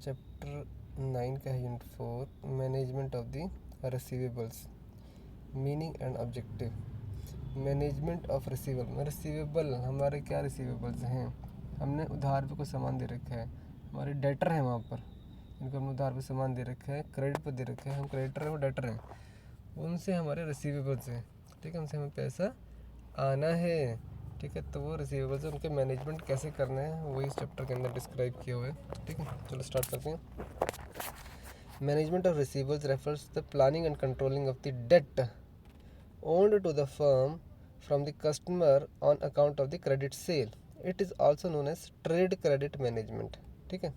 Chapter 9 का है unit 4, management of the receivables, meaning and objective. Management of receivable हमारे क्या रिसीवेबल्स हैं? हमने उधार पे कुछ सामान दे रखा है, हमारे डेटर हैं वहाँ पर, इनको हमने उधार पे सामान दे रखा है, क्रेडिट पर दे रखा है, हम क्रेडिटर हैं वो डेटर हैं, उनसे हमारे रिसीवेबल्स हैं। ठीक है, उनसे हमें पैसा आना है। ठीक है, तो वो रिसीवेबल्स उनके मैनेजमेंट कैसे करना है वही इस चैप्टर के अंदर डिस्क्राइब किया हुआ है। ठीक है, चलो स्टार्ट करते हैं। Management of receivables refers the planning and controlling of the debt owned to the firm from the customer on account of the credit sale. It is also known as trade credit management. ठीक है,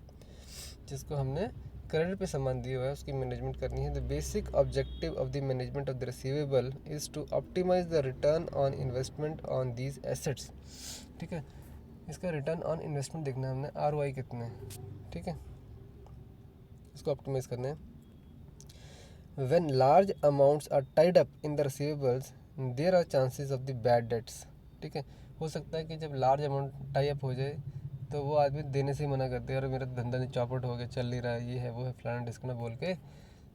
जिसको हमने credit पे सामान दिया हुआ है उसकी मैनेजमेंट करनी है। The basic objective of the management of the receivable is to optimise the return on investment on these assets. ठीक है, इसका रिटर्न ऑन इन्वेस्टमेंट देखना है हमने, ROI कितना है। ठीक है, इसको ऑप्टिमाइज करना है। When large amounts are tied up in the receivables, there are chances of the bad debts. ठीक है, हो सकता है कि जब लार्ज अमाउंट टाई अप हो जाए तो वो आदमी देने से ही मना करते हैं, और मेरा धंधा नहीं चौपट हो गया, चल नहीं रहा है, ये है वो है फलाना डिस्कना बोल के,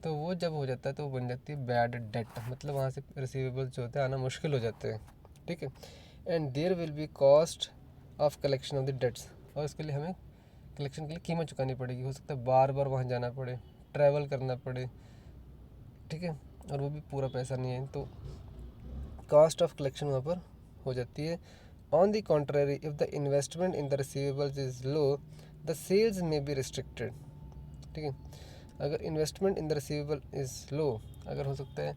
तो वो जब हो जाता है तो वो बन जाती है बैड डेट, मतलब वहाँ से रिसीवेबल्स जो होते हैं आना मुश्किल हो जाते हैं। ठीक है, and there will be cost of collection of the debts, और इसके लिए हमें कलेक्शन के लिए कीमत चुकानी पड़ेगी। हो सकता है बार बार वहाँ जाना पड़े, ट्रैवल करना पड़े। ठीक है, और वो भी पूरा पैसा नहीं है, तो कॉस्ट ऑफ कलेक्शन वहाँ पर हो जाती है। On the contrary, if the investment in the receivables is low, the sales may be restricted. ठीक है, अगर investment in the receivable is low, अगर हो सकता है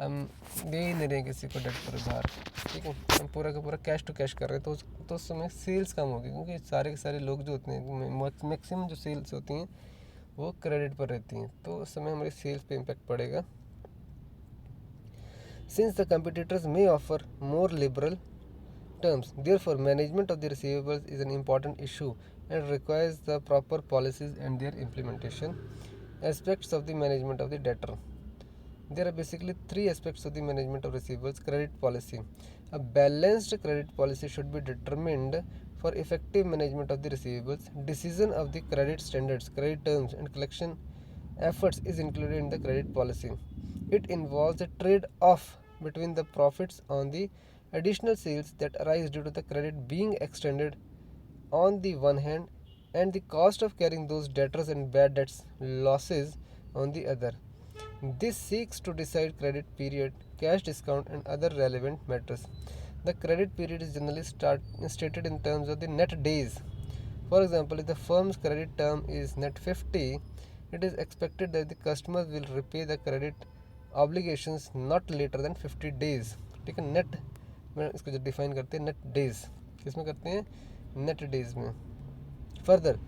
हम दे ही नहीं रहे किसी को डेट पर उधार, ठीक है, हम पूरा का पूरा कैश टू कैश कर रहे हैं, तो उस समय सेल्स कम होगी, क्योंकि सारे के सारे लोग जो होते हैं, मैक्सिमम जो सेल्स होती हैं वो क्रेडिट पर रहती हैं, तो उस समय हमारी सेल्स पे इम्पैक्ट पड़ेगा। Since the competitors may offer more liberal terms, therefore management of the receivables is an important issue and requires the proper policies and their implementation. Aspects of the management of the debtor. There are basically three aspects of the management of receivables. Credit policy. A balanced credit policy should be determined for effective management of the receivables. Decision of the credit standards, credit terms, and collection efforts is included in the credit policy. It involves a trade-off between the profits on the additional sales that arise due to the credit being extended on the one hand and the cost of carrying those debtors and bad debts losses on the other. This seeks to decide credit period, cash discount, and other relevant matters. The credit period is generally stated in terms of the net days. For example, if the firm's credit term is net 50, it is expected that the customer will repay the credit obligations not later than 50 days. ठीक है, net में इसको जो define करते हैं, net days किस में करते हैं, नेट डेज में। Further,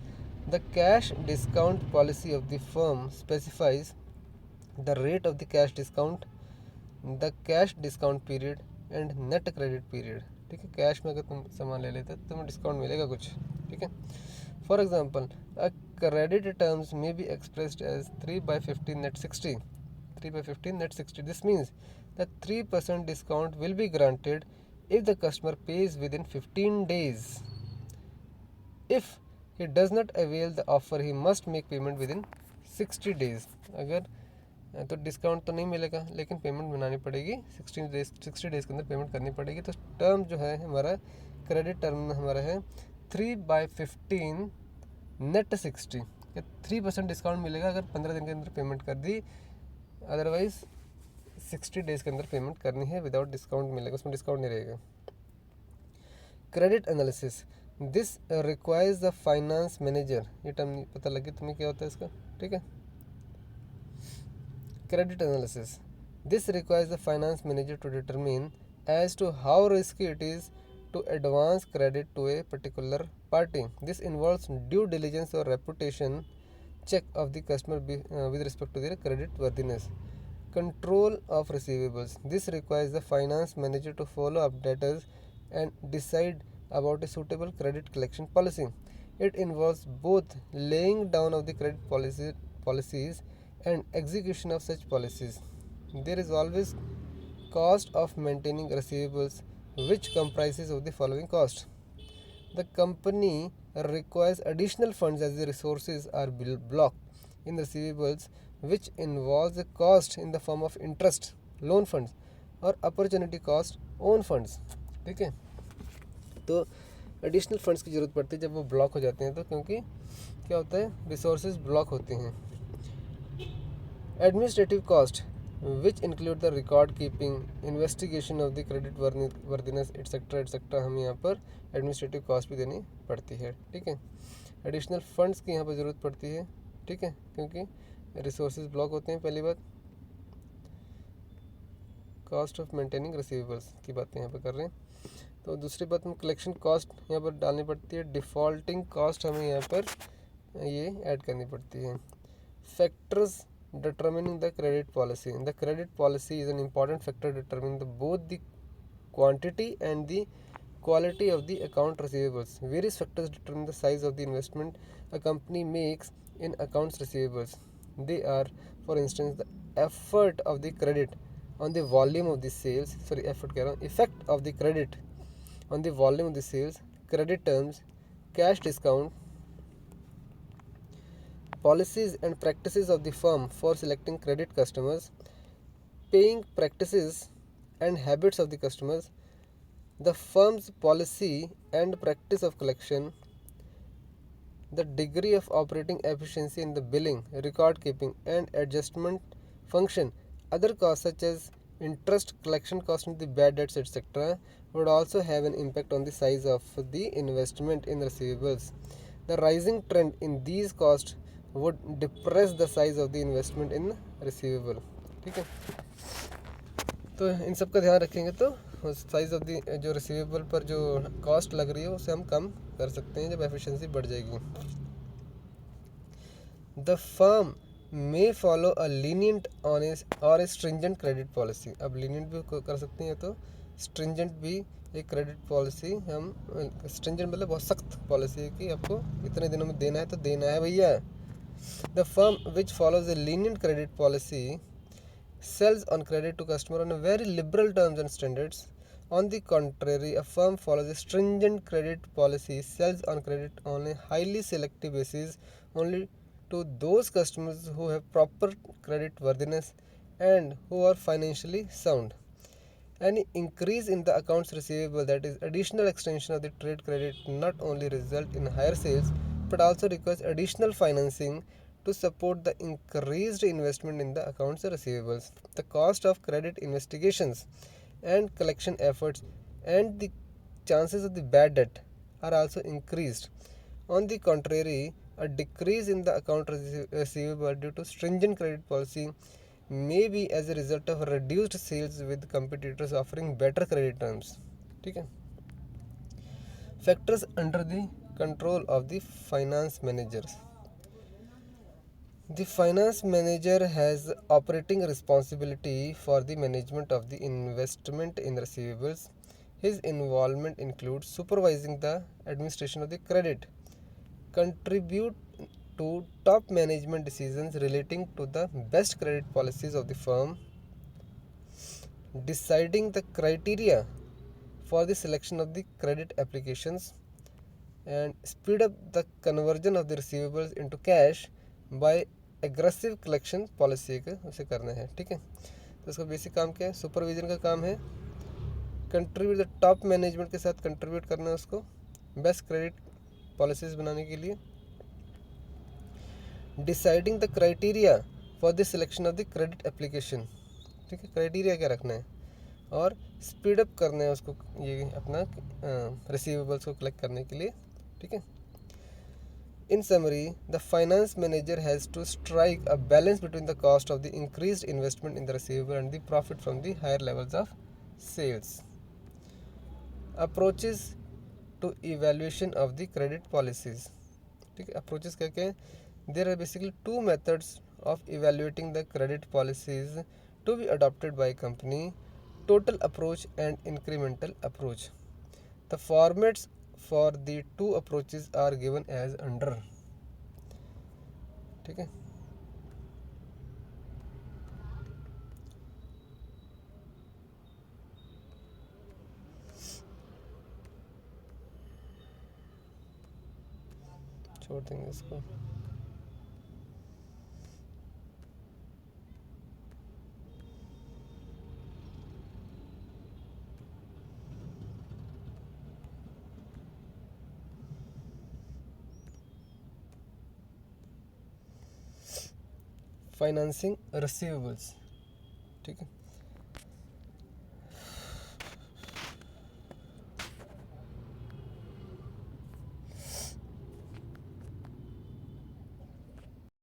the cash discount policy of the firm specifies the rate of the cash discount, the cash discount period and net credit period. ठीक है, कैश में अगर तुम सामान ले लेते तो तुम्हें डिस्काउंट मिलेगा कुछ। ठीक है, for example a credit terms may be expressed as 3/15 net 60. 3/15 net 60. This means that 3% discount will be granted if the customer pays within 15 days. If he does not avail the offer, he must make payment within 60 days. अगर तो discount तो नहीं मिलेगा, लेकिन payment बनानी पड़ेगी 60 days के अंदर पेमेंट करनी पड़ेगी। तो टर्म जो है हमारा क्रेडिट टर्म हमारा है 3/15 नेट 60, 3% डिस्काउंट मिलेगा अगर 15 दिन के अंदर पेमेंट कर दी, अदरवाइज 60 डेज़ के अंदर पेमेंट करनी है, विदाउट डिस्काउंट मिलेगा, उसमें डिस्काउंट नहीं रहेगा। Credit analysis, this requires the finance manager, ये टर्म पता लगे तुम्हें क्या होता है इसका। ठीक है, credit analysis. This requires the finance manager to determine as to how risky it is to advance credit to a particular party. This involves due diligence or reputation check of the customer with respect to their credit worthiness. Control of receivables. This requires the finance manager to follow up debtors and decide about a suitable credit collection policy. It involves both laying down of the credit policies and execution of such policies. There is always cost of maintaining receivables, which comprises of the following cost. The company requires additional funds as the resources are blocked in receivables, which involves a cost in the form of interest, loan funds और opportunity cost own funds. ठीक है, तो additional funds की ज़रूरत पड़ती है जब वो ब्लॉक हो जाते हैं, तो क्योंकि क्या होता है, रिसोर्सेज ब्लॉक होते हैं। Administrative cost which include the record keeping, investigation of the credit worthiness etcetera हमें यहाँ पर एडमिनिस्ट्रेटिव कॉस्ट भी देनी पड़ती है। ठीक है, एडिशनल फंड्स की यहाँ पर ज़रूरत पड़ती है। ठीक है, क्योंकि रिसोर्सेज ब्लॉक होते हैं। पहली बात, कॉस्ट ऑफ मेंटेनिंग रिसीवेबल्स की बातें यहाँ पर कर रहे हैं। तो दूसरी बात, हम कलेक्शन कॉस्ट यहाँ पर डालनी पड़ती है। डिफ़ॉल्टिंग कॉस्ट हमें यहाँ पर ये ऐड करनी पड़ती है। Factors determining the credit policy. The credit policy is an important factor determining both the quantity and the quality of the account receivables. Various factors determine the size of the investment a company makes in accounts receivables. They are, for instance, the effort of the credit on the volume of the sales. Effect of the credit on the volume of the sales, credit terms, cash discount, policies and practices of the firm for selecting credit customers, paying practices and habits of the customers, the firm's policy and practice of collection, the degree of operating efficiency in the billing, record keeping, and adjustment function. Other costs such as interest, collection costs, and the bad debts, etc., would also have an impact on the size of the investment in receivables. The rising trend in these costs would depress the size of the investment in receivable. ठीक है, तो इन सब का ध्यान रखेंगे तो size of the जो receivable पर जो कॉस्ट लग रही है उसे हम कम कर सकते हैं जब एफिशिएंसी बढ़ जाएगी। The firm may follow a lenient honest और ए स्ट्रिंजेंट क्रेडिट पॉलिसी। अब लीनियंट भी कर सकते हैं तो स्ट्रिंजेंट भी एक क्रेडिट पॉलिसी हम, स्ट्रिंजेंट मतलब बहुत सख्त पॉलिसी है कि आपको इतने दिनों में देना है तो देना है भैया। The firm which follows a lenient credit policy sells on credit to customer on a very liberal terms and standards. On the contrary, a firm follows a stringent credit policy sells on credit on a highly selective basis only to those customers who have proper credit worthiness and who are financially sound. Any increase in the accounts receivable, that is additional extension of the trade credit, not only result in higher sales but also requires additional financing to support the increased investment in the accounts receivables. The cost of credit investigations and collection efforts and the chances of the bad debt are also increased. On the contrary, a decrease in the account receivable due to stringent credit policy may be as a result of reduced sales with competitors offering better credit terms. ठीक है, factors under the control of the finance managers. The finance manager has operating responsibility for the management of the investment in receivables. His involvement includes supervising the administration of the credit, contribute to top management decisions relating to the best credit policies of the firm, deciding the criteria for the selection of the credit applications, and speed up the conversion of the receivables into cash by aggressive collection policy का उसे करना है। ठीक है, तो उसका basic काम क्या है, सुपरविजन का काम है, कंट्रीब्यूट द टॉप मैनेजमेंट के साथ कंट्रीब्यूट करना है उसको बेस्ट क्रेडिट पॉलिसीज बनाने के लिए, deciding the criteria for the selection of the credit application. ठीक है, क्राइटेरिया क्या रखना है, और स्पीड अप करना है उसको, ये अपना रिसीवेबल्स को कलेक्ट करने के लिए। ठीक है, in summary, the finance manager has to strike a balance between the cost of the increased investment in the receivable and the profit from the higher levels of sales. Approaches to evaluation of the credit policies. ठीक है, approaches क्या क्या है, there are basically two methods of evaluating the credit policies to be adopted by a company: total approach and incremental approach. The formats for the two approaches are given as under. ठीक है, छोड़ देंगे इसको। Financing receivables, ठीक है।